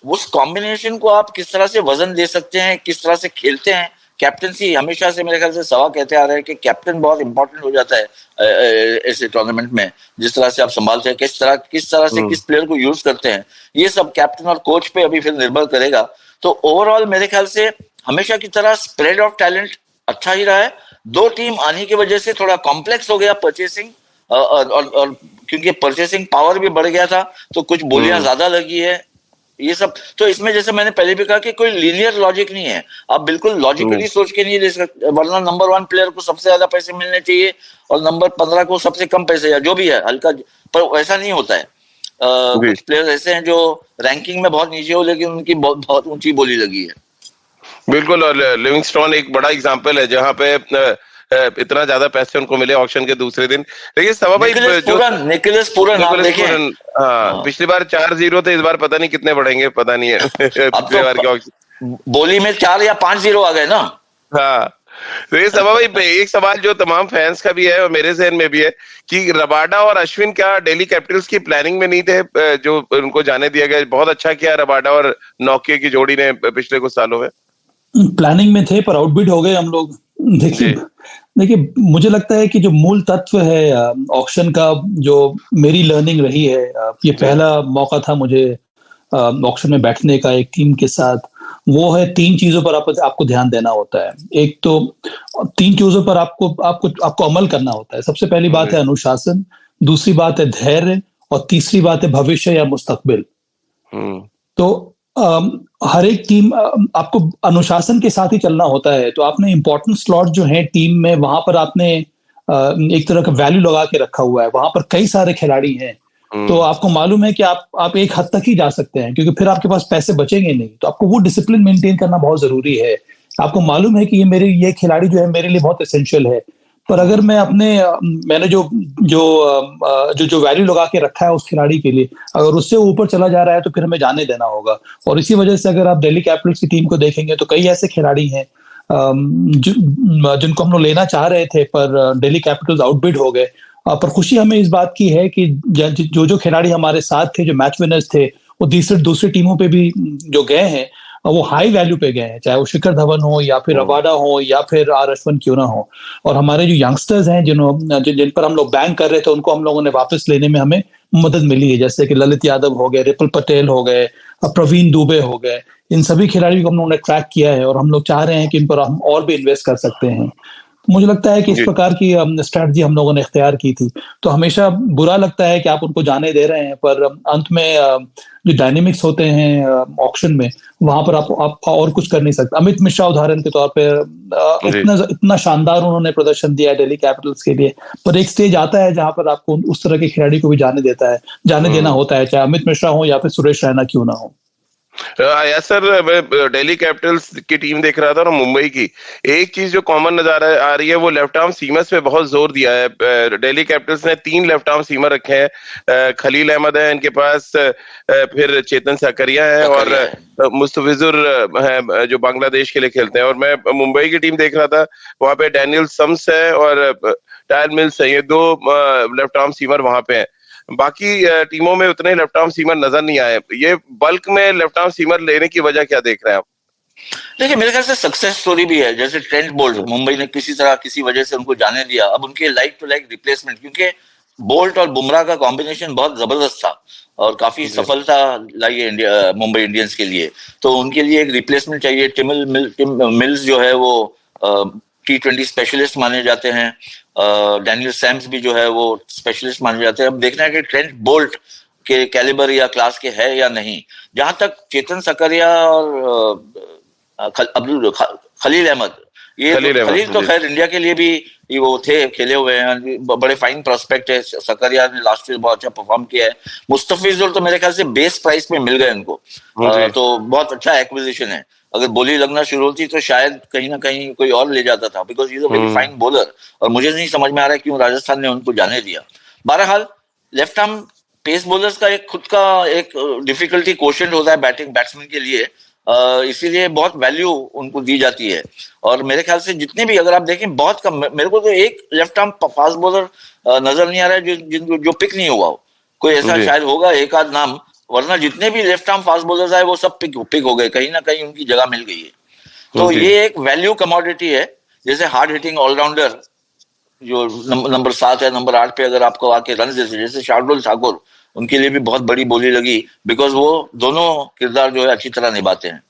Speaker 4: उस कॉम्बिनेशन को आप किस तरह से वजन दे सकते हैं, किस तरह से खेलते हैं। कैप्टनसी हमेशा से मेरे ख्याल से सवा कहते आ रहे हैं कि कैप्टन बहुत इंपॉर्टेंट हो जाता है ऐसे टूर्नामेंट में। जिस तरह से आप संभालते हैं, किस तरह से किस प्लेयर को यूज करते हैं, ये सब कैप्टन और कोच पे अभी फिर निर्भर करेगा। तो ओवरऑल मेरे ख्याल से हमेशा की तरह स्प्रेड ऑफ टैलेंट अच्छा ही रहा है। 2 टीम आने की वजह से थोड़ा कॉम्प्लेक्स हो गया परचेसिंग, और क्योंकि परचेसिंग पावर भी बढ़ गया था तो कुछ बोलियां ज्यादा लगी है, ये सब। तो इसमें जैसे मैंने पहले भी कहा कि कोई लीनियर लॉजिक नहीं है, आप बिल्कुल लॉजिकली सोच के नहीं ले सकते, वरना नंबर 1 प्लेयर को सबसे ज्यादा पैसे मिलने चाहिए और नंबर 15 को सबसे कम पैसे, या जो भी है हल्का, पर ऐसा नहीं होता है। कुछ प्लेयर ऐसे हैं जो रैंकिंग में बहुत नीचे हो लेकिन उनकी बहुत ऊंची बोली लगी है।
Speaker 2: बिल्कुल, और लिविंगस्टोन एक बड़ा एग्जाम्पल है जहां पे इतना ज्यादा पैसे उनको मिले ऑक्शन के दूसरे दिन। देखिए सवा भाई,
Speaker 4: निकोलस पूरन आप देखें,
Speaker 2: हाँ, पिछली बार 4-0 थे, इस बार पता नहीं कितने बढ़ेंगे, पता नहीं है। पिछली बार के
Speaker 4: बोली में 4 या 5-0 आ गए ना।
Speaker 2: हाँ, तो ये सवा भाई, एक सवाल जो तमाम फैंस का भी है और मेरे जहन में भी है कि रबाडा और अश्विन क्या दिल्ली कैपिटल्स की प्लानिंग में नहीं थे जो उनको जाने दिया गया? बहुत अच्छा किया रबाडा और नौके की जोड़ी ने पिछले कुछ सालों में।
Speaker 3: प्लानिंग में थे पर आउटबिड हो गए हम लोग। देखिए मुझे लगता है कि जो मूल तत्व है ऑक्शन का, जो मेरी लर्निंग रही है, ये पहला मौका था मुझे ऑक्शन में बैठने का एक टीम के साथ, वो है 3 चीजों पर आपको ध्यान देना होता है। एक तो 3 चीजों पर आपको अमल करना होता है। सबसे पहली बात है अनुशासन, दूसरी बात है धैर्य, और तीसरी बात है भविष्य या मुस्तकबिल। तो हर एक टीम आपको अनुशासन के साथ ही चलना होता है। तो आपने इंपॉर्टेंट स्लॉट जो है टीम में, वहां पर आपने एक तरह का वैल्यू लगा के रखा हुआ है, वहां पर कई सारे खिलाड़ी हैं। तो आपको मालूम है कि आप एक हद तक ही जा सकते हैं, क्योंकि फिर आपके पास पैसे बचेंगे नहीं। तो आपको वो डिसिप्लिन मेंटेन करना बहुत जरूरी है। आपको मालूम है कि ये खिलाड़ी जो है मेरे लिए बहुत एसेंशियल है, पर अगर मैंने जो वैल्यू लगा के रखा है उस खिलाड़ी के लिए, अगर उससे ऊपर चला जा रहा है तो फिर हमें जाने देना होगा। और इसी वजह से अगर आप दिल्ली कैपिटल्स की टीम को देखेंगे तो कई ऐसे खिलाड़ी हैं जिनको हम लोग लेना चाह रहे थे, पर दिल्ली कैपिटल्स आउटबिड हो गए। पर खुशी हमें इस बात की है कि जो खिलाड़ी हमारे साथ थे, जो मैच विनर्स थे, वो दूसरी टीमों पे भी जो गए हैं वो हाई वैल्यू पे गए हैं, चाहे वो शिखर धवन हो या फिर रबाडा हो या फिर आर अश्विन क्यों ना हो। और हमारे जो यंगस्टर्स हैं जिन पर हम लोग बैंक कर रहे थे, उनको हम लोगों ने वापस लेने में हमें मदद मिली है, जैसे कि ललित यादव हो गए, रिपुल पटेल हो गए, प्रवीण दुबे हो गए। इन सभी खिलाड़ियों को हम लोगों ने ट्रैक किया है और हम लोग चाह रहे हैं कि इन पर हम और भी इन्वेस्ट कर सकते हैं। मुझे लगता है कि इस प्रकार की स्ट्रैटेजी हम लोगों ने इख्तियार की थी। तो हमेशा बुरा लगता है कि आप उनको जाने दे रहे हैं, पर अंत में जो डायनेमिक्स होते हैं ऑक्शन में, वहां पर आप और कुछ कर नहीं सकते। अमित मिश्रा उदाहरण के तौर पर इतना शानदार उन्होंने प्रदर्शन दिया है दिल्ली कैपिटल्स के लिए, पर एक स्टेज आता है जहां पर आपको उस तरह के खिलाड़ी को भी जाने देना होता है, चाहे अमित मिश्रा हो या फिर सुरेश रैना क्यों ना हो।
Speaker 2: यस सर, मैं दिल्ली कैपिटल्स की टीम देख रहा था और मुंबई की, एक चीज जो कॉमन नजर आ रही है वो लेफ्ट आर्म सीमर्स पे बहुत जोर दिया है। दिल्ली कैपिटल्स ने 3 लेफ्ट आर्म सीमर रखे हैं। खलील अहमद है इनके पास, फिर चेतन सकरिया है और मुस्तफिजुर है जो बांग्लादेश के लिए खेलते हैं। और मैं मुंबई की टीम देख रहा था, वहां पे डैनियल सम्स है और टायल मिल्स है, ये 2 लेफ्ट आर्म सीमर वहां पे हैं। बाकी टीमों में उतने लेफ्ट आर्म सीमर नजर नहीं आए। ये बल्क में लेफ्ट आर्म सीमर लेने की वजह क्या देख रहे हैं आप?
Speaker 4: देखिए मेरे ख्याल से सक्सेस स्टोरी भी है, जैसे ट्रेंट बोल्ट, मुंबई ने किसी वजह से उनको जाने दिया। अब उनके लाइक टू लाइक रिप्लेसमेंट, क्योंकि बोल्ट और बुमराह का कॉम्बिनेशन बहुत जबरदस्त था और काफी सफलता लाई है मुंबई इंडियंस के लिए। तो उनके लिए एक रिप्लेसमेंट चाहिए। टिम मिल्स जो है वो T20 स्पेशलिस्ट माने जाते हैं, डैनियल सैम्स भी जो है वो स्पेशलिस्ट माने जाते हैं। अब देखना है कि ट्रेंट बोल्ट के कैलिबर या क्लास के है या नहीं। जहां तक चेतन सकरिया और खलील अहमद, खलील तो खैर इंडिया के लिए भी वो खेले हुए हैं, बड़े फाइन प्रोस्पेक्ट है। सकरिया ने लास्ट ईयर बहुत अच्छा परफॉर्म किया है। मुस्तफिजुर तो मेरे ख्याल से बेस प्राइस में मिल गए उनको, तो बहुत अच्छा एक्विजिशन है। अगर बोली लगना शुरू होती तो शायद कहीं ना कहीं कोई और ले जाता था, because is a very fine bowler. और मुझे नहीं समझ में आ रहा है क्यों राजस्थान ने उनको जाने दिया। बहरहाल लेफ्ट आर्म पेस बॉलर्स का एक खुद का एक डिफिकल्टी क्वोशिएंट होता है बैट्समैन के लिए। इसीलिए बहुत वैल्यू उनको दी जाती है। और मेरे ख्याल से जितने भी, अगर आप देखें, बहुत कम, मेरे को तो एक लेफ्ट आर्म फास्ट बॉलर नजर नहीं आ रहा है जो पिक नहीं हुआ हो। कोई ऐसा शायद होगा एक आध नाम, वरना जितने भी लेफ्ट आर्म फास्ट बॉलर्स आए वो सब पिक हो गए, कहीं ना कहीं उनकी जगह मिल गई है। तो ये एक वैल्यू कमोडिटी है। जैसे हार्ड हिटिंग ऑलराउंडर जो नंबर 7 या नंबर 8 पे अगर आपको आके रन जैसे शार्दुल ठाकुर, उनके लिए भी बहुत बड़ी बोली लगी, बिकॉज वो दोनों किरदार जो है अच्छी तरह निभाते हैं।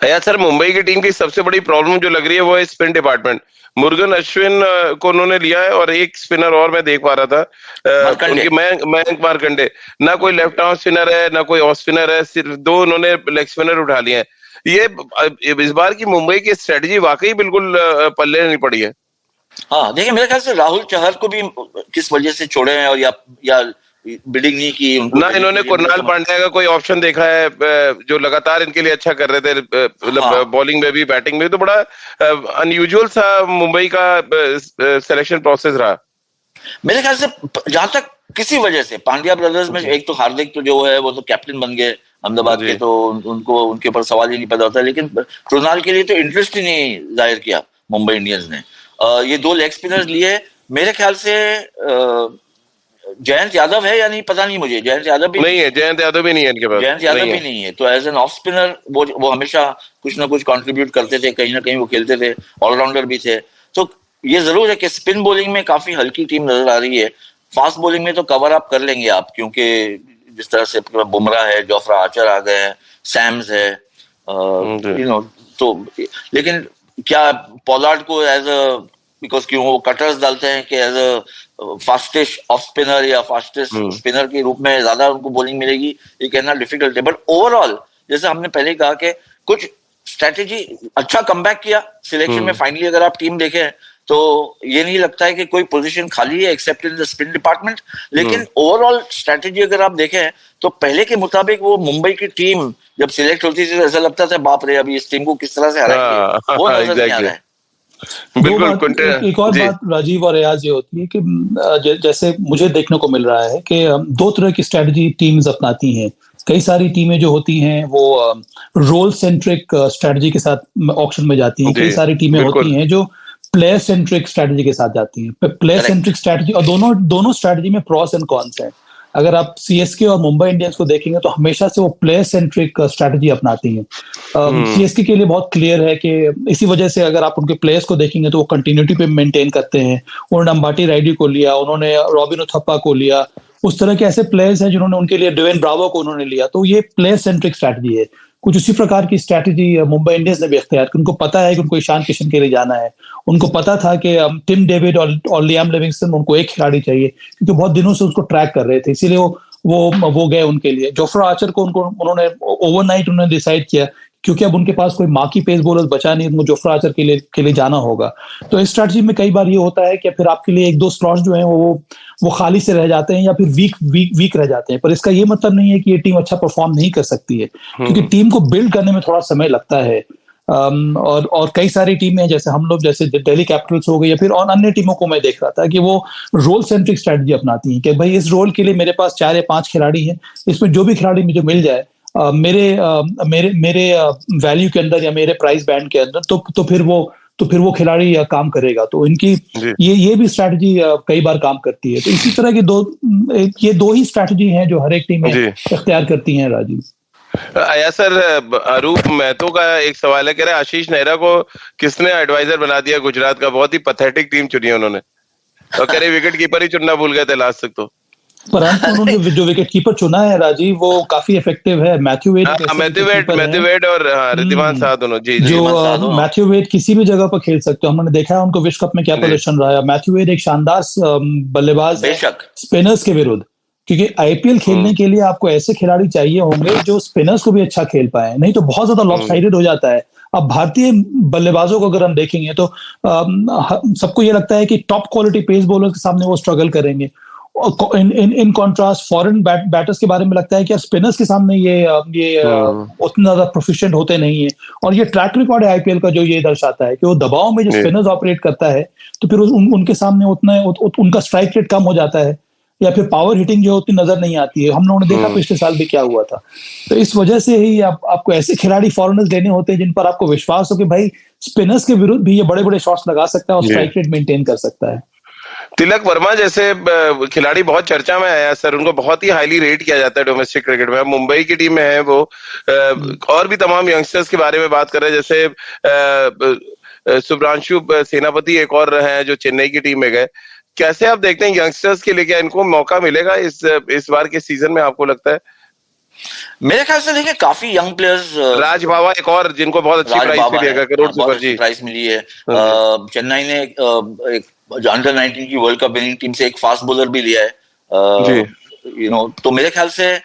Speaker 2: यार सर, मुंबई की टीम की सबसे बड़ी प्रॉब्लम जो लग रही है वो है स्पिन डिपार्टमेंट। मुरुगन अश्विन को उन्होंने लिया है और एक स्पिनर और मैं देख पा रहा था, उनकी मयंक मार्कंडे। ना कोई लेफ्ट आर्म स्पिनर है, ना कोई ऑफ स्पिनर है, सिर्फ 2 उन्होंने लेग स्पिनर उठा लिए हैं। ये इस बार की मुंबई की स्ट्रेटजी वाकई बिल्कुल पल्ले नहीं पड़ी है।
Speaker 4: हाँ, देखिए, मेरे ख्याल से राहुल चहर को भी किस वजह से छोड़े हैं, और या बिल्डिंग नहीं की उनको,
Speaker 2: ना इन्होंने कुणाल पांड्या का कोई ऑप्शन देखा है जो लगातार इनके लिए अच्छा कर रहे थे, मतलब बॉलिंग में भी बैटिंग में। तो बड़ा अनयूजुअल सा मुंबई का सिलेक्शन प्रोसेस रहा
Speaker 4: मेरे ख्याल से। जहां तक किसी वजह से पांड्या ब्रदर्स में, एक तो हार्दिक तो जो है वो तो कैप्टन बन गए अहमदाबाद के, तो उनको उनके ऊपर सवाल ही नहीं पैदा होता, लेकिन कृणाल के लिए तो इंटरेस्ट ही नहीं जाहिर किया मुंबई इंडियंस ने। ये 2 लेग स्पिनर्स लिए, मेरे ख्याल से जयंत यादव है या नहीं पता नहीं मुझे, जयंत यादव भी
Speaker 2: नहीं है, जयंत यादव भी नहीं है इनके पास,
Speaker 4: जयंत यादव भी नहीं है। तो एज एन ऑफ स्पिनर वो हमेशा कुछ ना कुछ कंट्रीब्यूट करते थे, कहीं ना कहीं वो खेलते थे, ऑलराउंडर भी थे। तो ये जरूर है कि स्पिन बॉलिंग में काफी हल्की टीम नजर आ रही है। फास्ट बॉलिंग में तो कवर अप कर लेंगे आप, क्योंकि जिस तरह से बुमराह है, जोफ्रा आर्चर आ गए हैं, सैम्स है, तो लेकिन क्या पॉलार्ड को एज अ, बिकॉज क्यों वो कटर्स डालते हैं कि as a fastest off spinner या फास्टेस्ट स्पिनर के रूप में ज्यादा उनको बॉलिंग मिलेगी, ये कहना डिफिकल्ट है। बट ओवरऑल जैसे हमने पहले कहा कि कुछ स्ट्रेटेजी अच्छा कमबैक किया सिलेक्शन में। फाइनली अगर आप टीम देखें तो ये नहीं लगता है कि कोई पोजीशन खाली है accept in the spin department, लेकिन ओवरऑल स्ट्रेटेजी अगर आप देखें तो पहले के मुताबिक वो मुंबई की टीम जब सिलेक्ट होती थी तो ऐसा लगता था बाप रे अभी इस टीम को किस तरह से हराएंगे, वो नजर नहीं आ रहा है।
Speaker 3: बिल्कुल। एक और बात राजीव और रियाज ये होती है कि जैसे मुझे देखने को मिल रहा है कि 2 तरह की स्ट्रेटजी टीम्स अपनाती हैं। कई सारी टीमें जो होती हैं वो रोल सेंट्रिक स्ट्रेटजी के साथ ऑक्शन में जाती हैं, कई सारी टीमें होती हैं जो प्लेयर सेंट्रिक स्ट्रेटजी के साथ जाती हैं। प्लेयर सेंट्रिक स्ट्रेटजी, और दोनों स्ट्रेटजी में प्रॉस एंड कॉन्स हैं। अगर आप सीएसके और मुंबई इंडियंस को देखेंगे तो हमेशा से वो प्लेयर सेंट्रिक स्ट्रेटजी अपनाती हैं। सीएसके के लिए बहुत क्लियर है कि इसी वजह से अगर आप उनके प्लेयर्स को देखेंगे तो वो कंटिन्यूटी पे मेंटेन करते हैं। उन्होंने अंबाटी रायडू को लिया, उन्होंने रॉबिन उथप्पा को लिया, उस तरह के ऐसे प्लेयर्स हैं जिन्होंने उनके लिए डिवेन ब्रावो को उन्होंने लिया। तो ये प्लेयर सेंट्रिक स्ट्रेटजी है। कुछ उसी प्रकार की स्ट्रेटजी मुंबई इंडियंस ने भी इख्तियार की। उनको पता है कि उनको ईशान किशन के लिए जाना है, उनको पता था कि टिम डेविड और लियाम लिविंगस्टन, उनको एक खिलाड़ी चाहिए क्योंकि बहुत दिनों से उसको ट्रैक कर रहे थे, इसीलिए वो गए उनके लिए। जोफ्रा आर्चर को उन्होंने ओवरनाइट उन्होंने डिसाइड किया क्योंकि अब उनके पास कोई मार्की पेस बॉलर बचा नहीं, उनको जोफ्रा आर्चर के लिए जाना होगा। तो इस स्ट्रेटजी में कई बार ये होता है कि फिर आपके लिए 1-2 स्लॉट्स जो हैं वो खाली से रह जाते हैं या फिर वीक रह जाते हैं। पर इसका ये मतलब नहीं है कि ये टीम अच्छा परफॉर्म नहीं कर सकती है, क्योंकि टीम को बिल्ड करने में थोड़ा समय लगता है। और कई सारी टीमें जैसे हम लोग, जैसे दिल्ली कैपिटल्स हो गई या फिर और अन्य टीमों को मैं देख रहा था कि वो रोल सेंट्रिक स्ट्रेटजी अपनाती हैं कि भाई इस रोल के लिए मेरे पास 4 या 5 खिलाड़ी हैं, इसमें जो भी खिलाड़ी मुझे मिल जाए मेरे वैल्यू के अंदर या मेरे प्राइस बैंड के अंदर, तो फिर वो खिलाड़ी काम करेगा। तो इनकी ये भी स्ट्रैटेजी कई बार काम करती है। तो इसी तरह की 2 ही स्ट्रैटेजी हैं जो हर एक टीम इख्तियार करती हैं। राजीव
Speaker 2: आया सर, अरूप महतो का एक सवाल है, कह रहे आशीष नेहरा को किसने एडवाइजर बना दिया गुजरात का, बहुत ही पैथेटिक टीम चुनी है उन्होंने, और कह रहे विकेट कीपर ही चुनना भूल गए थे लास्ट तक। तो
Speaker 3: परंतु उन्होंने जो विकेट कीपर चुना है राजीव वो काफी इफेक्टिव है। मैथ्यू वेड
Speaker 2: और रिद्धिमान शाह दोनों
Speaker 3: जो मैथ्यू वेड किसी भी जगह पर खेल सकते हो, हमने देखा है उनको विश्व कप में क्या प्रदर्शन रहा है। मैथ्यू वेड एक शानदार बल्लेबाज है स्पिनर्स के विरुद्ध, क्योंकि आईपीएल खेलने के लिए आपको ऐसे खिलाड़ी चाहिए होंगे जो स्पिनर्स को भी अच्छा खेल पाए, नहीं तो बहुत ज्यादा लॉपसाइडेड हो जाता है। अब भारतीय बल्लेबाजों को अगर हम देखेंगे तो सबको ये लगता है कि टॉप क्वालिटी पेस बॉलर के सामने वो स्ट्रगल करेंगे। इन कॉन्ट्रास्ट फॉरेन बैटर्स के बारे में लगता है कि स्पिनर्स के सामने ये उतना ज्यादा प्रोफिशिएंट होते नहीं है। और ये ट्रैक रिकॉर्ड है आईपीएल का जो ये दर्शाता है कि वो दबाव में जो स्पिनर्स ऑपरेट करता है तो फिर उनके सामने उनका स्ट्राइक रेट कम हो जाता है। या फिर पावर हिटिंग जो उतनी नजर नहीं आती है। हम लोगों ने देखा पिछले साल भी क्या हुआ था। तो इस वजह से ही आपको ऐसे खिलाड़ी फॉरेनर्स लेने होते हैं जिन पर आपको विश्वास हो कि भाई स्पिनर्स के विरुद्ध भी ये बड़े बड़े शॉट्स लगा सकता है और स्ट्राइक रेट मेंटेन कर सकता है।
Speaker 2: तिलक वर्मा जैसे खिलाड़ी बहुत चर्चा में आया सर, उनको बहुत ही हाईली रेट किया जाता है डोमेस्टिक क्रिकेट में। मुंबई की टीम में है वो, और भी तमाम यंगस्टर्स के बारे में बात कर रहे हैं, जैसे शुभ्रांशु सेनापति एक और हैं जो चेन्नई की टीम में गए। कैसे आप देखते हैं यंगस्टर्स के लिए, क्या इनको मौका मिलेगा इस बार के सीजन में, आपको लगता है?
Speaker 4: मेरे ख्याल से देखिए काफी यंग प्लेयर्स,
Speaker 2: राज भावा एक और जिनको बहुत अच्छी प्राइस मिली है, करोड़ सुपर जी
Speaker 4: प्राइस मिली है। चेन्नई ने एक अंडर 19 की वर्ल्ड कप विनिंग टीम से एक फास्ट बॉलर भी लिया है, तो मेरे ख्याल से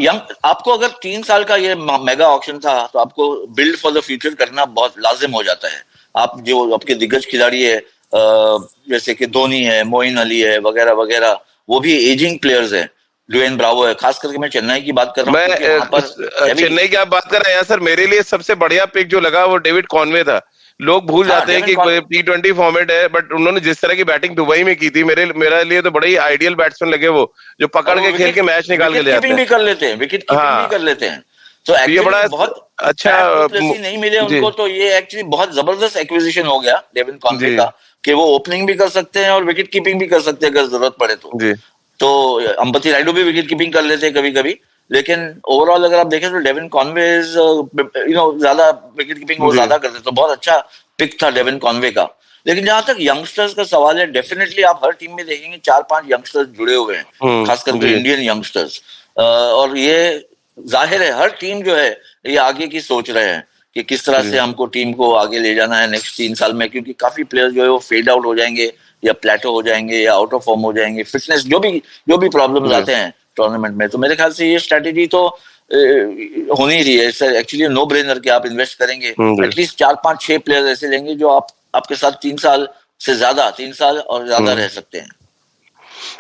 Speaker 4: यंग, आपको अगर 3 साल का ये मेगा ऑक्शन था तो आपको बिल्ड फॉर द फ्यूचर करना बहुत लाजिम हो जाता है। आप जो आपके दिग्गज खिलाड़ी है जैसे कि धोनी है, मोइन अली है वगैरह वगैरह, वो भी एजिंग प्लेयर्स है। ड्वेन ब्रावो है, खास करके मैं चेन्नई की बात कर रहा हूँ।
Speaker 2: चेन्नई की आप बात कर रहे हैं सर, मेरे लिए सबसे बढ़िया पिक जो लगा वो डेविड कॉनवे था। लोग भूल जाते हैं कि T20 फॉर्मेट है, बट उन्होंने जिस तरह की बैटिंग दुबई में की थी, मेरे लिए तो बड़े ही आइडियल बैट्समैन लगे वो, जो पकड़ के खेल के मैच निकाल के ले जाते हैं,
Speaker 4: भी कर लेते हैं, विकेट कीपिंग भी कर लेते हैं। तो ये बड़ा बहुत अच्छा नहीं मिले उनको, तो ये एक्चुअली बहुत जबरदस्त एक्विजिशन हो गया डेविड कॉनवे का, कि वो ओपनिंग भी कर सकते हैं और विकेट कीपिंग भी कर सकते हैं अगर जरूरत पड़े तो अंपति रायडू भी विकेट कीपिंग कर लेते हैं कभी कभी। लेकिन ओवरऑल अगर आप देखें तो डेविन कॉनवे ज्यादा विकेट कीपिंग वो ज्यादा करते, तो बहुत अच्छा पिक था डेविन कॉनवे का। लेकिन जहां तक यंगस्टर्स का सवाल है, डेफिनेटली आप हर टीम में देखेंगे 4-5 यंगस्टर्स जुड़े हुए हैं, खास करके इंडियन यंगस्टर्स, और ये जाहिर है हर टीम जो है ये आगे की सोच रहे हैं कि किस तरह से हमको टीम को आगे ले जाना है नेक्स्ट 3 साल में, क्योंकि काफी प्लेयर्स जो है वो फेड आउट हो जाएंगे या प्लेटो हो जाएंगे या आउट ऑफ फॉर्म हो जाएंगे, फिटनेस जो भी प्रॉब्लम्स आते हैं टूर्नामेंट में। तो मेरे ख्याल से ये स्ट्रेटेजी तो होनी ही है एक्चुअली, नो ब्रेनर कि आप इन्वेस्ट करेंगे, एटलीस्ट 4-5-6 प्लेयर ऐसे लेंगे जो आपके साथ 3 साल से ज्यादा, 3 साल और ज्यादा रह सकते हैं।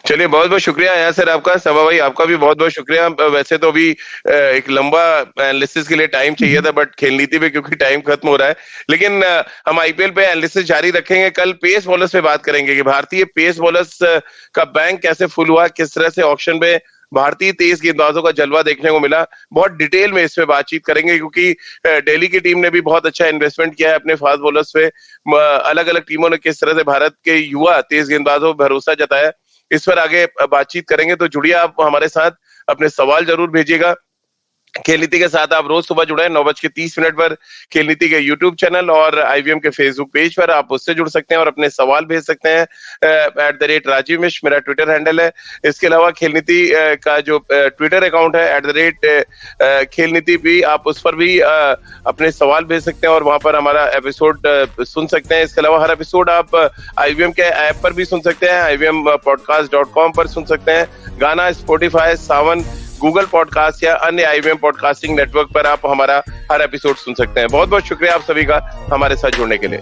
Speaker 2: चलिए, बहुत बहुत शुक्रिया यार सर आपका। सबा भाई आपका भी बहुत बहुत शुक्रिया। वैसे तो अभी एक लंबा एनालिसिस के लिए टाइम चाहिए था, बट खेल नीति पे क्योंकि टाइम खत्म हो रहा है, लेकिन हम आईपीएल पे एनालिसिस जारी रखेंगे। कल पेस बॉलर्स पे बात करेंगे कि भारतीय पेस बॉलर्स का बैंक कैसे फुल हुआ, किस तरह से ऑक्शन में भारतीय तेज गेंदबाजों का जलवा देखने को मिला। बहुत डिटेल में इस पे बातचीत करेंगे, क्योंकि दिल्ली की टीम ने भी बहुत अच्छा इन्वेस्टमेंट किया है अपने फास्ट बॉलर्स पे। अलग अलग टीमों ने किस तरह से भारत के युवा तेज गेंदबाजों पर भरोसा जताया, इस पर आगे बातचीत करेंगे। तो जुड़िए आप हमारे साथ, अपने सवाल जरूर भेजिएगा। खेल नीति के साथ आप रोज सुबह जुड़े 9:30 पर खेल नीति के यूट्यूब चैनल और IVM के फेसबुक पेज पर आप उससे जुड़ सकते हैं और अपने सवाल भेज सकते हैं। @राजीव मिश्र मेरा ट्विटर हैंडल है। इसके अलावा खेल नीति का जो ट्विटर अकाउंट है @खेल नीति भी, आप उस पर भी अपने सवाल भेज सकते हैं और वहां पर हमारा एपिसोड सुन सकते हैं। इसके अलावा हर एपिसोड आप IVM के ऐप पर भी सुन सकते हैं, IVMpodcast.com पर सुन सकते हैं। गाना, स्पॉटिफाई, सावन, गूगल पॉडकास्ट या अन्य IVM पॉडकास्टिंग नेटवर्क पर आप हमारा हर एपिसोड सुन सकते हैं। बहुत बहुत शुक्रिया आप सभी का हमारे साथ जुड़ने के लिए।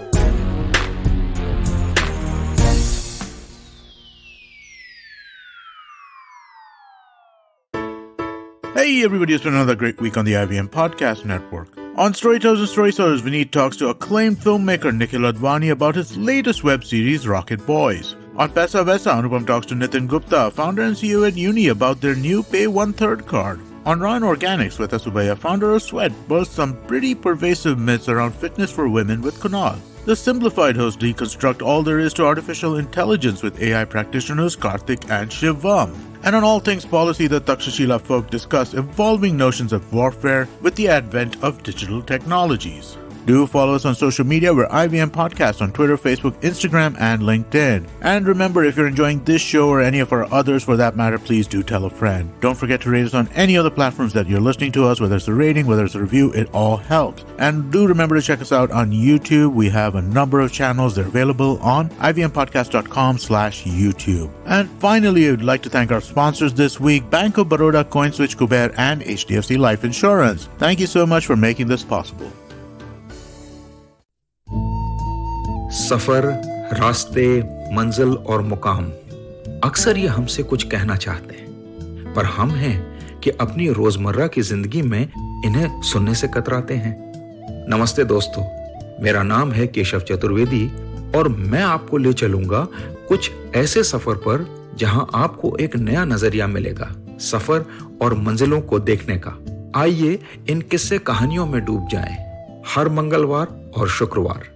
Speaker 5: Hey everybody, it's been another great week on the IVM Podcast Network. On Storytellers and Storytellers, Vineet talks to acclaimed filmmaker Nikhil Advani about his latest web series, Rocket Boys. On Paisa Vaisa, Anupam talks to Nitin Gupta, founder and CEO at Uni, about their new Pay 1/3 card. On Ryan Organics, Sweta Subaya, founder of Sweat, bursts some pretty pervasive myths around fitness for women with Kunal. The Simplified hosts deconstruct all there is to artificial intelligence with AI practitioners Karthik and Shivam. And on All Things Policy, the Takshashila folk discuss evolving notions of warfare with the advent of digital technologies. Do follow us on social media. We're IVM Podcast on Twitter, Facebook, Instagram, and LinkedIn. And remember, if you're enjoying this show or any of our others for that matter, please do tell a friend. Don't forget to rate us on any other platforms that you're listening to us, whether it's a rating, whether it's a review, it all helps. And do remember to check us out on YouTube. We have a number of channels. They're available on ivmpodcast.com/YouTube. And finally, I would like to thank our sponsors this week, Bank of Baroda, CoinSwitch, Kuber, and HDFC Life Insurance. Thank you so much for making this possible.
Speaker 6: सफर, रास्ते, मंजिल और मुकाम, अक्सर ये हमसे कुछ कहना चाहते हैं, पर हम हैं कि अपनी रोजमर्रा की जिंदगी में इन्हें सुनने से कतराते हैं। नमस्ते दोस्तों, मेरा नाम है केशव चतुर्वेदी और मैं आपको ले चलूंगा कुछ ऐसे सफर पर जहां आपको एक नया नजरिया मिलेगा सफर और मंजिलों को देखने का। आइए इन किस्से कहानियों में डूब जाएं। हर मंगलवार और शुक्रवार